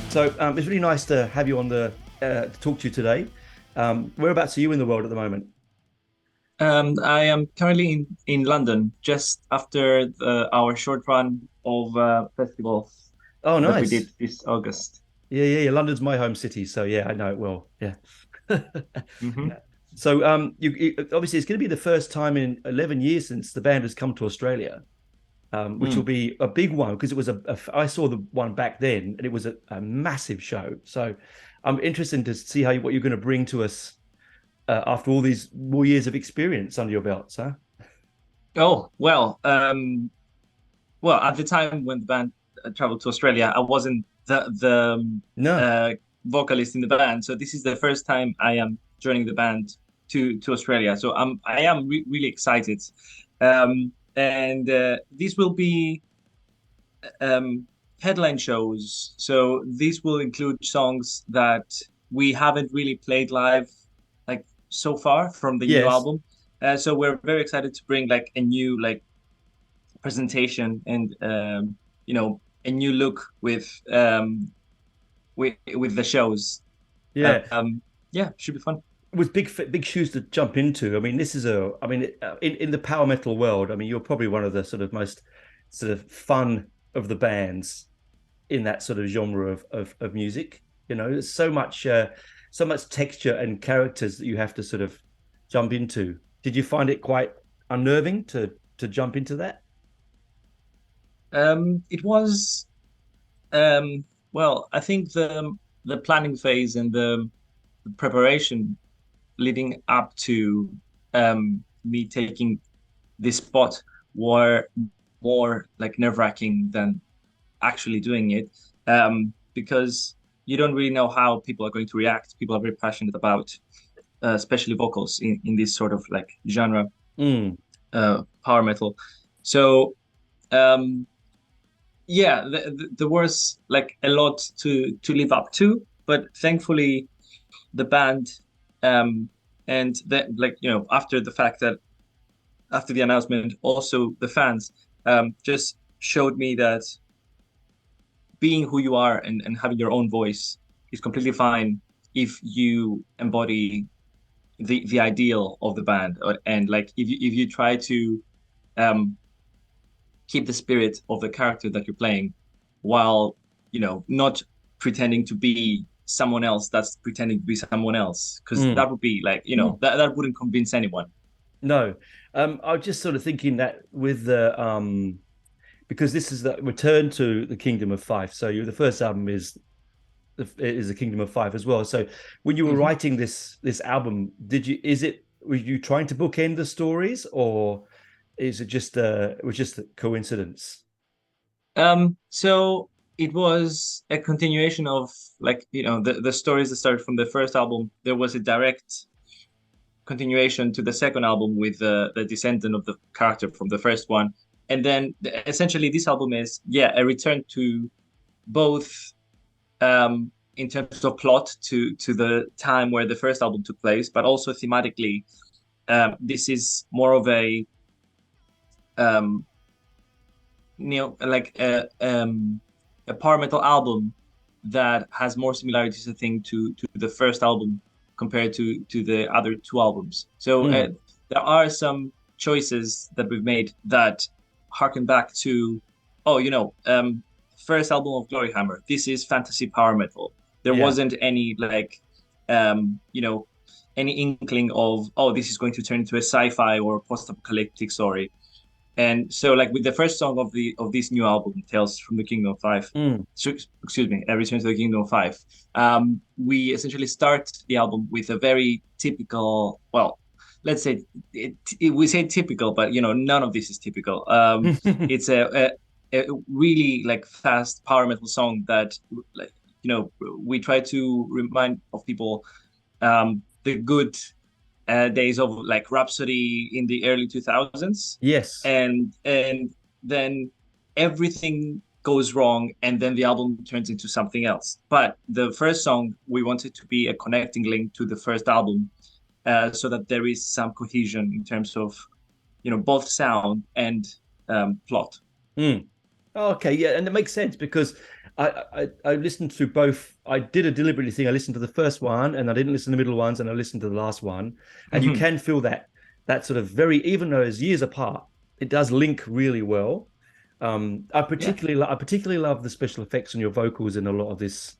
So it's really nice to have you on the to talk to you today. Whereabouts are you in the world at the moment? I am currently in London, just after our short run of festivals Oh, that we did nice. this August. Yeah. London's my home city, so yeah, I know it well. Yeah. Hmm. Yeah. So obviously it's going to be the first time in 11 years since the band has come to Australia, which will Mm. be a big one because it was I saw the one back then and it was a massive show. So I'm interested to see what you're going to bring to us after all these more years of experience under your belts, huh? Oh, well, at the time when the band traveled to Australia, I wasn't the No. uh, vocalist in the band, so this is the first time I am joining the band to Australia. So I am really excited, and this will be um, headline shows. So these will include songs that we haven't really played live like so far from the new Yes. album. So we're very excited to bring like a new like presentation and a new look with the shows. Yeah. Yeah, should be fun. With big shoes to jump into. I mean, this is I mean, in the power metal world, I mean, you're probably one of the sort of most sort of fun of the bands in that sort of genre of music. You know, there's so much texture and characters that you have to sort of jump into. Did you find it quite unnerving to jump into that? It was well, I think the planning phase and the preparation leading up to me taking this spot were more like nerve-wracking than actually doing it, because you don't really know how people are going to react. People are very passionate about, especially vocals in this sort of like genre, Mm. power metal. So um, yeah, there was like a lot to live up to, but thankfully the band and then like after the fact that after the announcement, also the fans just showed me that being who you are and having your own voice is completely fine if you embody the ideal of the band, and like if you try to um, keep the spirit of the character that you're playing while not pretending to be someone else that's pretending to be someone else, because Mm. that would be like Mm. that wouldn't convince anyone. No. I was just sort of thinking that with the because this is the return to the Kingdom of Fife. So the first album is the Kingdom of Fife as well. So when you were Mhm. writing this album, were you trying to bookend the stories, or is it was just a coincidence? So it was a continuation of like the stories that started from the first album. There was a direct continuation to the second album with the descendant of the character from the first one, and then essentially this album is, yeah, a return to both, in terms of plot to the time where the first album took place, but also thematically. This is more of um, like a power metal album that has more similarities, I think, to the first album compared to the other two albums. So Mm. there are some choices that we've made that harken back to, oh, first album of Gloryhammer. This is fantasy power metal. There Yeah. wasn't any like, um, you know, any inkling of, oh, this is going to turn into a sci-fi or post-apocalyptic story. And so, like with the first song of this new album, Tales from the Kingdom of Five, Mm. so, excuse me, Return to the Kingdom of Five, we essentially start the album with a very typical, well, let's say we say typical, but none of this is typical. It's a really like fast power metal song that, like, we try to remind of people the good days of like Rhapsody in the early 2000s, Yes. and then everything goes wrong, and then the album turns into something else. But the first song, we wanted to be a connecting link to the first album, so that there is some cohesion in terms of both sound and plot. Mm. Oh, okay, yeah, and it makes sense because I listened to both. I did a deliberately thing. I listened to the first one, and I didn't listen to the middle ones, and I listened to the last one. And you can feel that sort of very, even though it's years apart, it does link really well. I particularly love the special effects on your vocals in a lot of this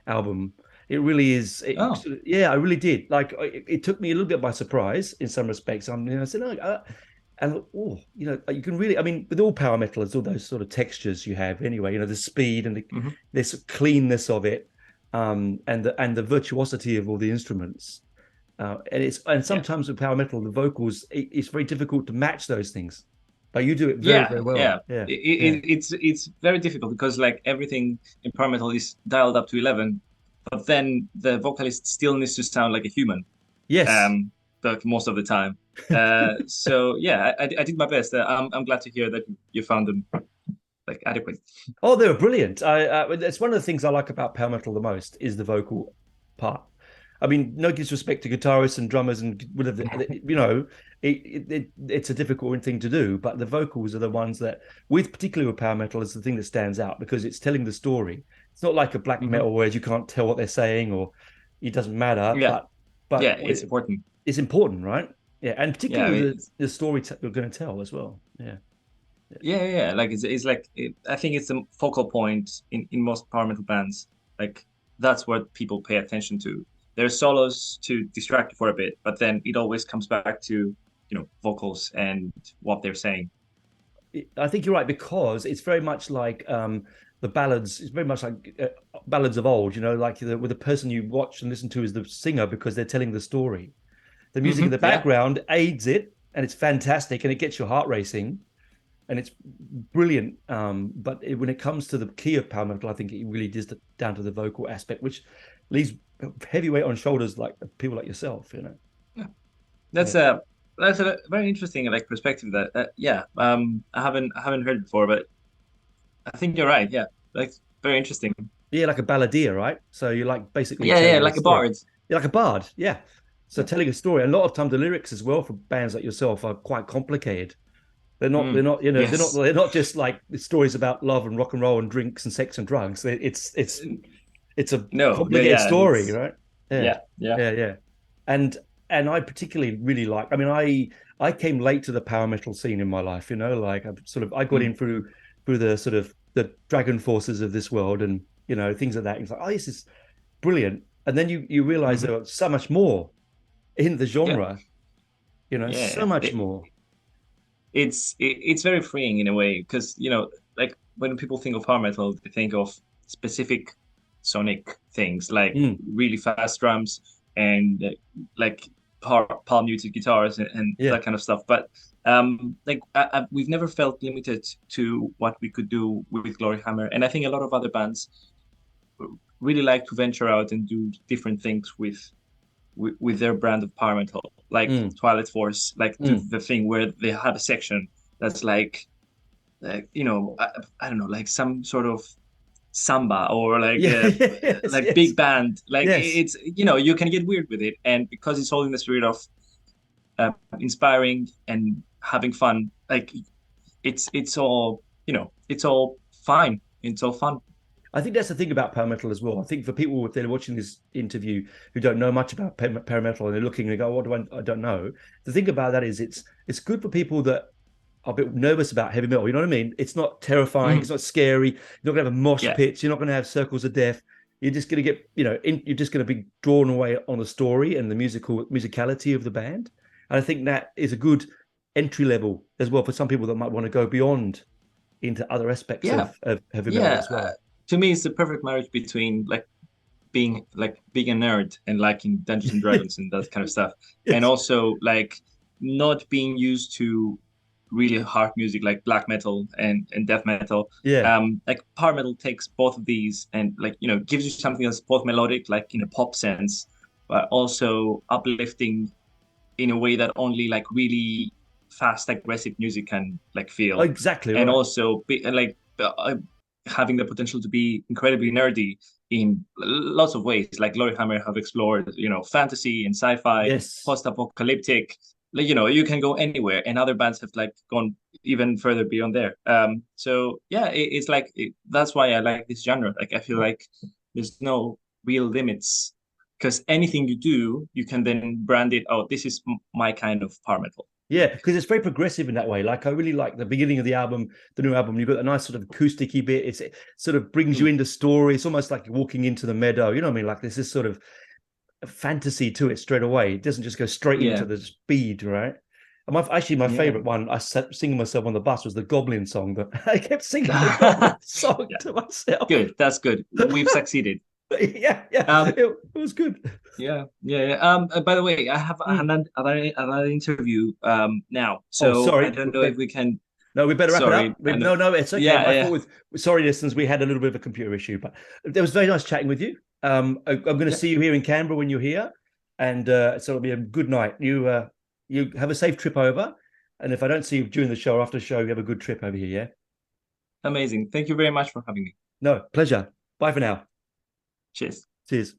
album. It really is. Oh, Yeah, I really did. Like it took me a little bit by surprise in some respects. I said, no, and oh, you can really. I mean, with all power metal, there's all those sort of textures you have anyway. The speed and this cleanness of it, and the virtuosity of all the instruments. And sometimes with power metal, the vocals, it's very difficult to match those things. But you do it very, very well. Yeah. Yeah, It's very difficult because like everything in power metal is dialed up to 11, but then the vocalist still needs to sound like a human. Yes. Like most of the time. So yeah, I did my best. I'm glad to hear that you found them like adequate. Oh, they were brilliant. It's one of the things I like about power metal the most is the vocal part. I mean, no disrespect to guitarists and drummers and whatever, it's a difficult thing to do, but the vocals are the ones that, particularly with power metal, is the thing that stands out because it's telling the story. It's not like a black metal where you can't tell what they're saying or it doesn't matter. Yeah, but yeah, it's important. It's important, right? Yeah, and particularly Yeah, the story we're going to tell as well. yeah. Like it's like I think it's the focal point in most power metal bands. Like that's what people pay attention to. There's solos to distract you for a bit, but then it always comes back to vocals and what they're saying. I think you're right because it's very much like the ballads. It's very much like ballads of old. Like with the person you watch and listen to is the singer because they're telling the story. The music in the background aids it, and it's fantastic, and it gets your heart racing, and it's brilliant. But when it comes to the key of power metal, I think it really is down to the vocal aspect, which leaves heavy weight on shoulders like people like yourself. Yeah. That's a very interesting like perspective. That I haven't heard before, but I think you're right. Yeah, like very interesting. Yeah, like a balladeer, right? So you're like basically like a bard. Yeah, like a bard. Yeah. So telling a story. A lot of time the lyrics as well for bands like yourself are quite complicated. They're not they're not just like stories about love and rock and roll and drinks and sex and drugs. It's a complicated story, right? Yeah. And I particularly really like. I mean, I came late to the power metal scene in my life. Like I got in through the sort of the dragon forces of this world and things like that. It's like, oh, this is brilliant. And then you realize there was so much more in the genre. So much more. It's very freeing in a way because like when people think of power metal, they think of specific sonic things like really fast drums and like palm muted guitars and that kind of stuff. But like we've never felt limited to what we could do with Gloryhammer, and I think a lot of other bands really like to venture out and do different things with their brand of power metal, like Twilight Force, like the thing where they have a section that's like I don't know, like some sort of samba or like big band, like it's you can get weird with it, and because it's all in the spirit of inspiring and having fun, like it's all it's all fine, it's all fun. I think that's the thing about power metal as well. I think for people, if they're watching this interview who don't know much about power metal and they're looking and they go, "What do I don't know?" The thing about that is it's good for people that are a bit nervous about heavy metal. You know what I mean? It's not terrifying. It's not scary. You're not going to have a mosh pit. You're not going to have circles of death. You're just going to get, you're just going to be drawn away on the story and the musicality of the band. And I think that is a good entry level as well for some people that might want to go beyond into other aspects of heavy metal as well. To me, it's the perfect marriage between like being a nerd and liking Dungeons and Dragons and that kind of stuff, and also like not being used to really hard music like black metal and death metal. Like power metal takes both of these and like gives you something that's both melodic, like in a pop sense, but also uplifting in a way that only like really fast aggressive music can like feel. Exactly. And also like having the potential to be incredibly nerdy in lots of ways. Like Gloryhammer have explored fantasy and sci-fi, post-apocalyptic. Like, you can go anywhere, and other bands have like gone even further beyond there. So yeah, it's like that's why I like this genre. Like I feel like there's no real limits because anything you do, you can then brand it. Oh, this is my kind of power metal. Yeah, because it's very progressive in that way. Like I really like the beginning of the album, the new album. You've got a nice sort of acousticy bit. It sort of brings you into story. It's almost like you're walking into the meadow. You know what I mean? Like there's this sort of fantasy to it straight away. It doesn't just go straight into the speed, right? And my favorite one, I sat singing myself on the bus, was the Goblin song. But I kept singing the Goblin song to myself. Good, that's good. We've succeeded. Yeah, it was good. Yeah. By the way, I have another interview now, so sorry. I don't know if we can. No, we better wrap it up. No, it's okay. Yeah, I thought sorry, listeners, we had a little bit of a computer issue, but it was very nice chatting with you. I'm going to see you here in Canberra when you're here, and so it'll be a good night. You have a safe trip over, and if I don't see you during the show or after the show, you have a good trip over here. Yeah. Amazing. Thank you very much for having me. No, pleasure. Bye for now. Cheers. Cheers.